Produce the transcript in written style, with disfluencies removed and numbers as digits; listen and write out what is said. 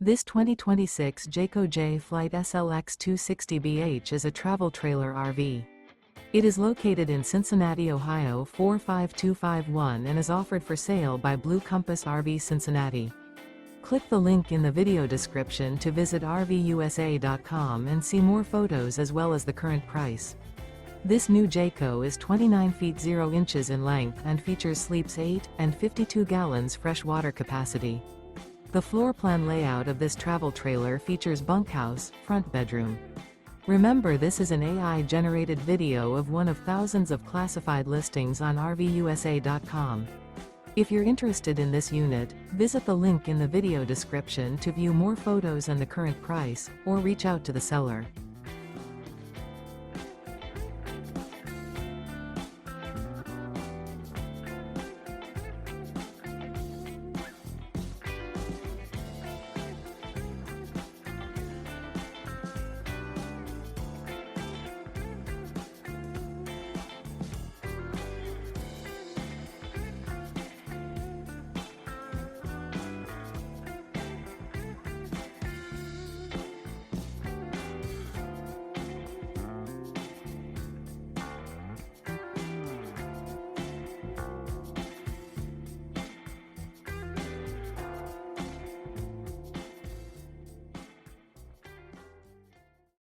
This 2026 Jayco Jay Flight SLX 260BH is a travel trailer RV. It is located in Cincinnati, Ohio 45251 and is offered for sale by Blue Compass RV Cincinnati. Click the link in the video description to visit RVUSA.com and see more photos as well as the current price. This new Jayco is 29 feet 0 inches in length and features sleeps 8 and 52 gallons fresh water capacity. The floor plan layout of this travel trailer features bunkhouse, front bedroom. Remember, this is an AI-generated video of one of thousands of classified listings on RVUSA.com. If you're interested in this unit, visit the link in the video description to view more photos and the current price, or reach out to the seller.